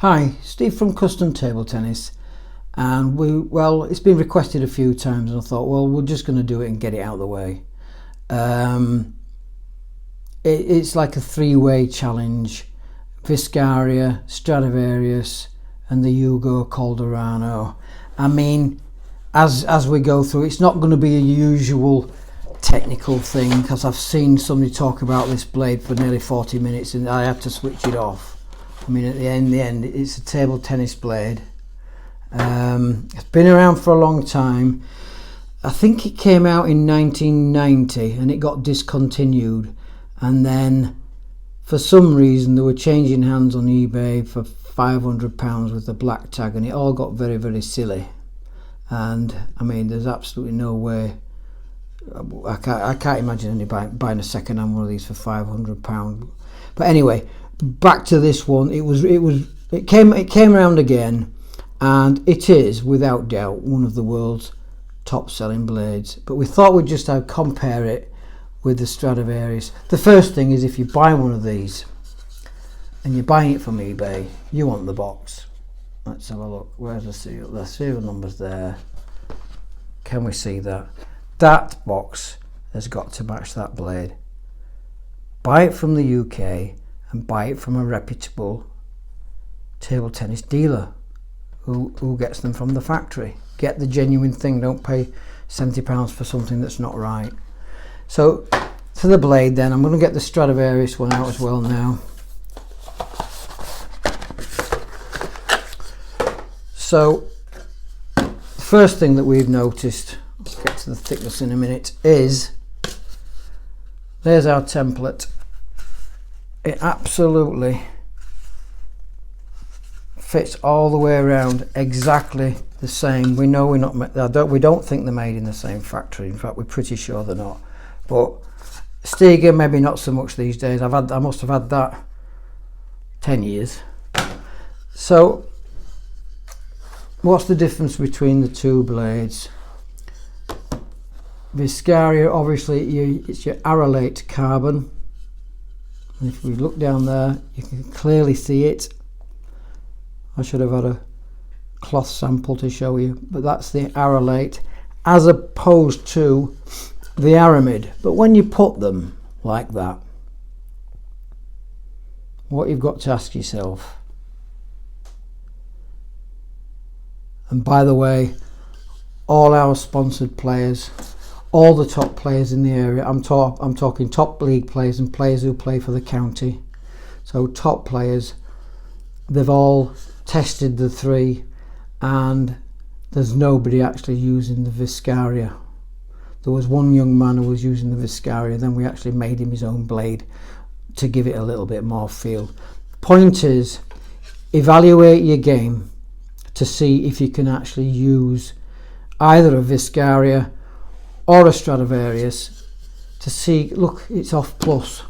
Hi, Steve from Custom Table Tennis, and it's been requested a few times and I thought, well, we're just going to do it and get it out of the way. It's like a three-way challenge: Viscaria, Stradivarius and the Hugo Calderano. I mean, as we go through, it's not going to be a usual technical thing, because I've seen somebody talk about this blade for nearly 40 minutes and I had to switch it off. I mean, at the end, it's a table tennis blade. It's been around for a long time. I think it came out in 1990 and it got discontinued, and then for some reason they were changing hands on eBay for £500 with the black tag, and it all got very, very silly. And I mean, there's absolutely no way, I can't imagine anybody buying a second-hand one of these for £500. But anyway, back to this one. It came around again, and it is without doubt one of the world's top-selling blades. But we thought we'd just compare it with the Stradivarius. The first thing is, if you buy one of these and you're buying it from eBay, you want the box. Let's have a look. Where's the serial? The serial number's there. Can we see that? That box has got to match that blade. Buy it from the UK and buy it from a reputable table tennis dealer who gets them from the factory. Get the genuine thing. Don't pay £70 for something that's not right. So to the blade then, I'm going to get the Stradivarius one out as well now. So the first thing that we've noticed, I'll get to the thickness in a minute, is there's our template. It absolutely fits all the way around, exactly the same. We know we don't think they're made in the same factory. In fact, we're pretty sure they're not. But Stiga, maybe not so much these days. I must have had that 10 years. So what's the difference between the two blades? Viscaria, obviously, it's your arrowlate carbon. And if we look down there, you can clearly see it. I should have had a cloth sample to show you, but that's the arrowlate, as opposed to the aramid. But when you put them like that, what you've got to ask yourself, and by the way, all our sponsored players, all the top players in the area, I'm talking top league players and players who play for the county, so top players, they've all tested the three, and there's nobody actually using the Viscaria. There was one young man who was using the Viscaria, then we actually made him his own blade to give it a little bit more feel. Point is, evaluate your game to see if you can actually use either a Viscaria or a Stradivarius to see, look, it's off plus.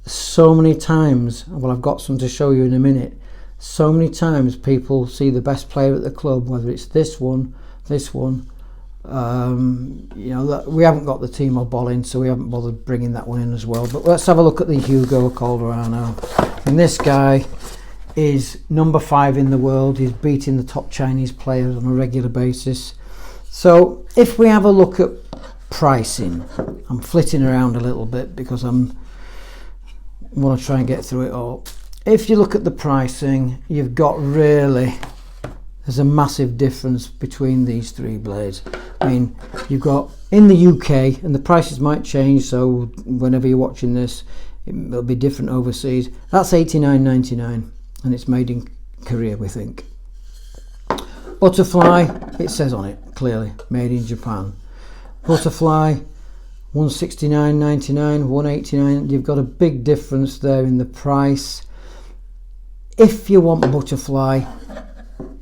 So many times, well, I've got some to show you in a minute, so many times people see the best player at the club, whether it's this one, you know, we haven't got the Timo Boll in, so we haven't bothered bringing that one in as well. But let's have a look at the Hugo Calderano. And this guy is number 5 in the world. He's beating the top Chinese players on a regular basis. So if we have a look at pricing, I'm flitting around a little bit because I want to try and get through it all. If you look at the pricing, you've got really, there's a massive difference between these three blades. I mean, you've got in the UK, and the prices might change, so whenever you're watching this, it'll be different overseas. That's $89.99, and it's made in Korea, we think. Butterfly, it says on it clearly, made in Japan. Butterfly, $169.99, $189. You've got a big difference there in the price. If you want Butterfly,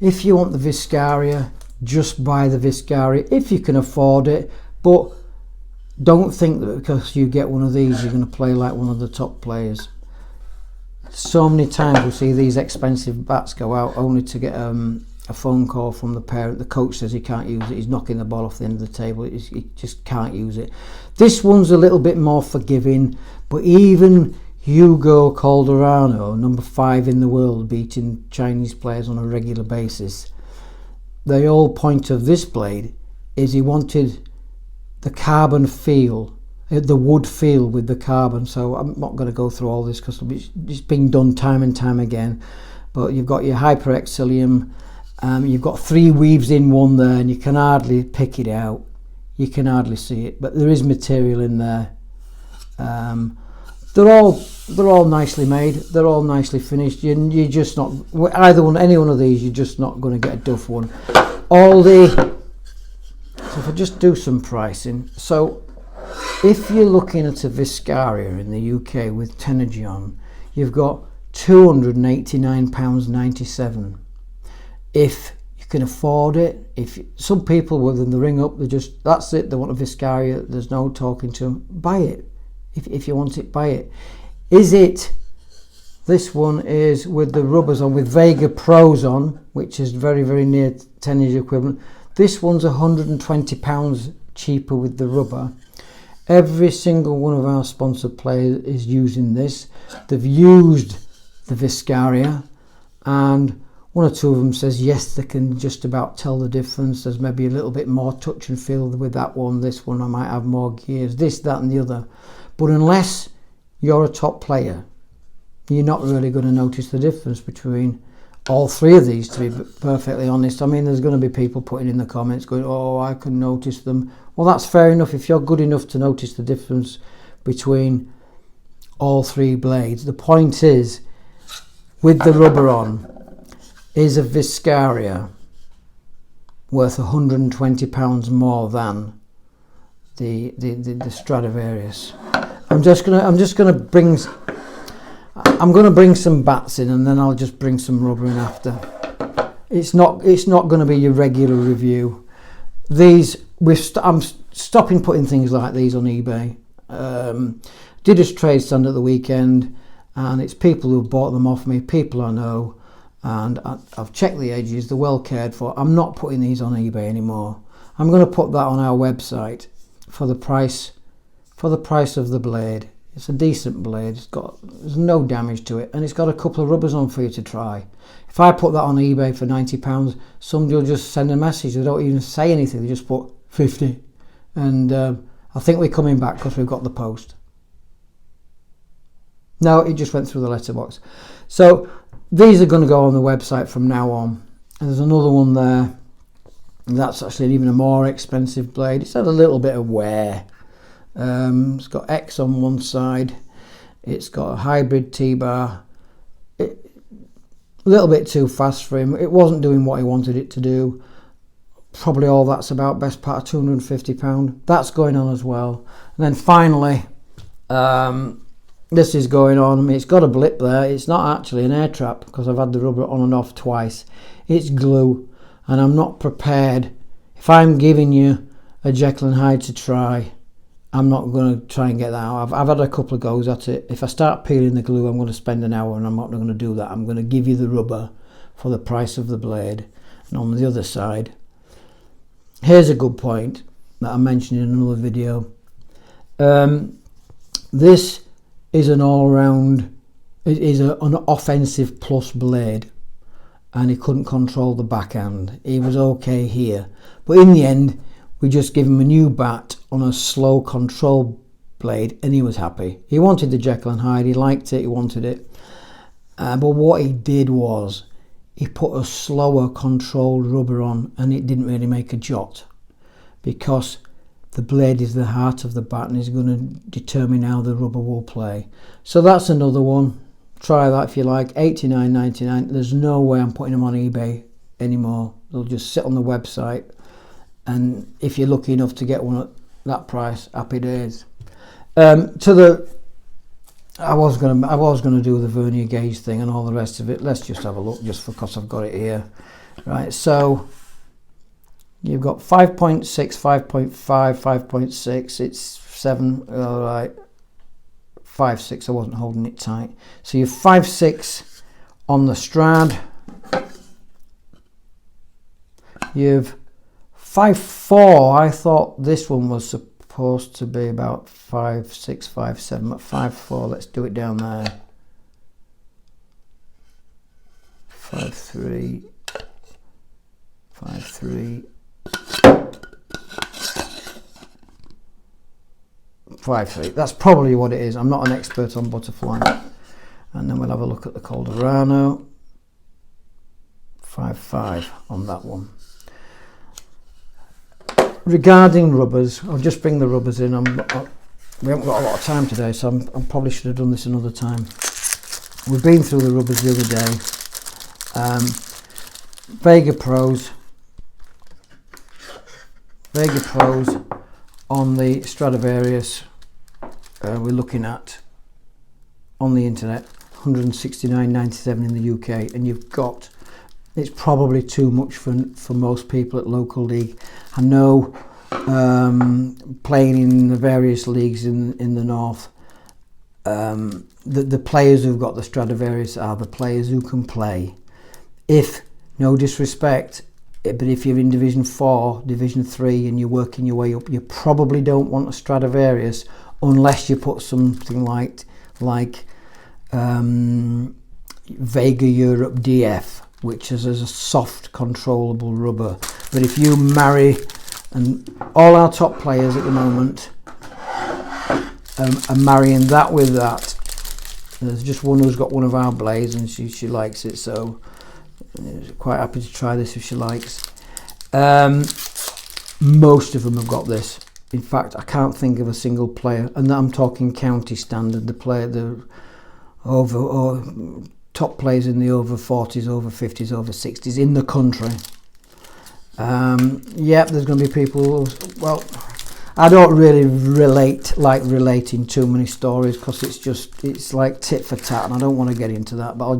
if you want the Viscaria, just buy the Viscaria if you can afford it. But don't think that because you get one of these you're going to play like one of the top players. So many times we see these expensive bats go out only to get a phone call from the parent. The coach says he can't use it, he's knocking the ball off the end of the table, he just can't use it. This one's a little bit more forgiving, but even Hugo Calderano, number 5 in the world, beating Chinese players on a regular basis. The whole point of this blade is he wanted the carbon feel, the wood feel with the carbon. So I'm not going to go through all this because it's been done time and time again. But you've got your hyperexilium, you've got 3 weaves in one there, and you can hardly pick it out. You can hardly see it, but there is material in there. They're all nicely made. They're all nicely finished. You're just not any one of these. You're just not going to get a duff one. So if I just do some pricing, so if you're looking at a Viscaria in the UK with Tenergy on, you've got £289.97. If you can afford it, some people within the ring up, that's it. They want a Viscaria. There's no talking to them. Buy it. If you want it, buy it. This one is with the rubbers on, with Vega Pros on, which is very, very near Tenergy equivalent. This one's £120 cheaper with the rubber. Every single one of our sponsored players is using this. They've used the Viscaria, and one or two of them says yes, they can just about tell the difference. There's maybe a little bit more touch and feel with that one. This one I might have more gears, this, that and the other. But unless you're a top player, you're not really going to notice the difference between all 3 of these, to be perfectly honest. I mean, there's going to be people putting in the comments going, oh, I can notice them. Well, that's fair enough. If you're good enough to notice the difference between all 3 blades. The point is, with the rubber on, is a Viscaria worth £120 more than the Stradivarius. I'm going to bring some bats in, and then I'll just bring some rubber in after. It's not going to be your regular review. I'm stopping putting things like these on eBay. Did a trade stand at the weekend, and it's people who bought them off me, people I know, and I've checked the edges. They're well cared for. I'm not putting these on eBay anymore. I'm going to put that on our website for the price of the blade. It's a decent blade. There's no damage to it, and it's got a couple of rubbers on for you to try. If I put that on eBay for £90, somebody will just send a message. They don't even say anything. They just put 50, and I think we're coming back because we've got the post. No, it just went through the letterbox. So these are going to go on the website from now on. And there's another one there. That's actually even a more expensive blade. It's had a little bit of wear. It's got X on one side. It's got a hybrid T-bar. A little bit too fast for him. It wasn't doing what he wanted it to do. Probably all that's about, best part of £250. That's going on as well. And then finally, this is going on. I mean, it's got a blip there. It's not actually an air trap because I've had the rubber on and off twice. It's glue, and I'm not prepared. If I'm giving you a Jekyll and Hyde to try, I'm not going to try and get that out. I've had a couple of goes at it. If I start peeling the glue, I'm going to spend an hour, and I'm not going to do that. I'm going to give you the rubber for the price of the blade. And on the other side, here's a good point that I mentioned in another video. This is an all-round, it is an offensive plus blade, and he couldn't control the backhand. He was okay here, but in the end we just give him a new bat on a slow control blade, and he was happy. He wanted the Jekyll and Hyde, he liked it, he wanted it, but what he did was he put a slower controlled rubber on, and it didn't really make a jot, because the blade is the heart of the bat and is going to determine how the rubber will play. So that's another one. Try that if you like. $89.99. There's no way I'm putting them on eBay anymore. They'll just sit on the website, and if you're lucky enough to get one at that price, happy days. I was going to do the vernier gauge thing and all the rest of it. Let's just have a look, just because I've got it here. Right, so you've got 5.6, 5.5, 5.6, it's 7, all right, 5.6, I wasn't holding it tight. So you've 5.6 on the Strad, you've 5.4, I thought this one was supposed to be about 5.6, 5.7, at 5.4. Let's do it down there. 5.3, 5.3, 5.3. That's probably what it is. I'm not an expert on butterfly. And then we'll have a look at the Calderano. 5.5 on that one. Regarding rubbers, I'll just bring the rubbers in. We haven't got a lot of time today, so I probably should have done this another time. We've been through the rubbers the other day. Vega Pros on the Stradivarius, we're looking at on the internet 169.97 in the UK, and you've got, it's probably too much for most people at local league. I know playing in the various leagues in the north, the players who've got the Stradivarius are the players who can play. If, no disrespect, but if you're in Division 4, Division 3 and you're working your way up, you probably don't want a Stradivarius unless you put something like Vega Europe DF, which is a soft controllable rubber. But if you marry, and all our top players at the moment are marrying that with that. There's just one who's got one of our blades and she likes it, so quite happy to try this if she likes. Most of them have got this. In fact, I can't think of a single player, and I'm talking county standard, the player, the over or top players in the over 40s, over 50s, over 60s in the country. Yep, there's going to be people, well, I don't really relating too many stories because it's like tit for tat, and I don't want to get into that, but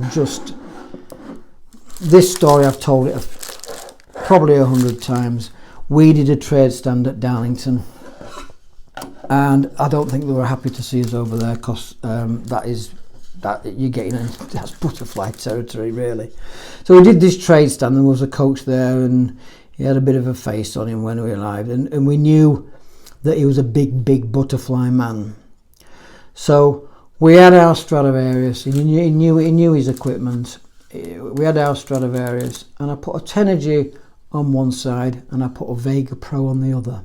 this story I've told it probably 100 times. We did a trade stand at Darlington, and I don't think they were happy to see us over there because you're getting that's butterfly territory really. So we did this trade stand, and there was a coach there, and he had a bit of a face on him when we arrived, and we knew that he was a big butterfly man. So we had our Stradivarius, and he knew his equipment. We had our Stradivarius, and I put a 10 on one side and I put a Vega Pro on the other,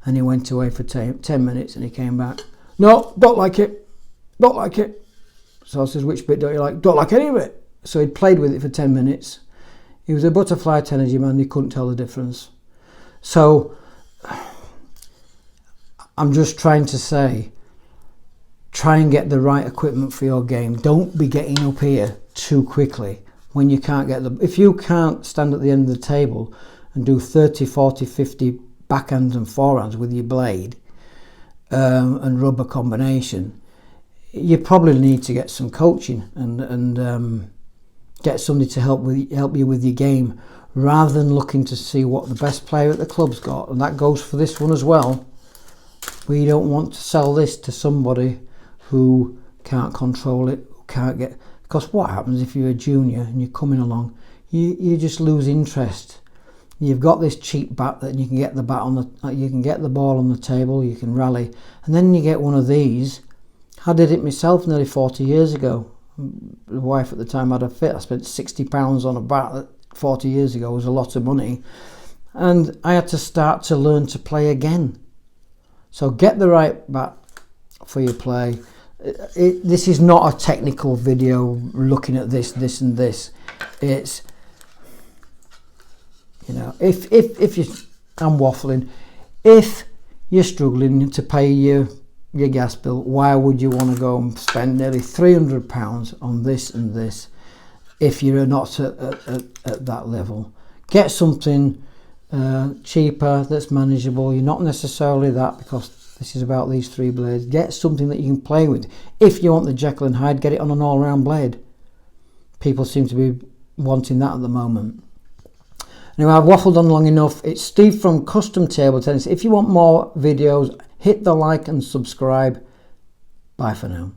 and he went away for 10 minutes and he came back. No, don't like it. So I says, which bit don't you like? Don't like any of it. So he'd played with it for 10 minutes. He was a butterfly 10 man, he couldn't tell the difference. So I'm just trying to say, try and get the right equipment for your game. Don't be getting up here too quickly when you can't get if you can't stand at the end of the table and do 30, 40, 50 backhands and forehands with your blade and rubber combination, you probably need to get some coaching and get somebody to help you with your game, rather than looking to see what the best player at the club's got. And that goes for this one as well. We don't want to sell this to somebody who can't control it, who can't get, because what happens if you're a junior and you're coming along, you just lose interest. You've got this cheap bat that you can get the you can get the ball on the table, you can rally, and then you get one of these. I did it myself nearly 40 years ago. The wife at the time had a fit. I spent £60 on a bat that 40 years ago was a lot of money, and I had to start to learn to play again. So get the right bat for your play. This is not a technical video looking at this and this. It's, you know, if you, I'm waffling, if you're struggling to pay your gas bill, why would you want to go and spend nearly £300 on this and this if you're not at that level? Get something cheaper that's manageable. You're not necessarily that, because this is about these 3 blades. Get something that you can play with. If you want the Jekyll and Hyde, get it on an all-round blade. People seem to be wanting that at the moment. Anyway, I've waffled on long enough. It's Steve from Custom Table Tennis. If you want more videos, hit the like and subscribe. Bye for now.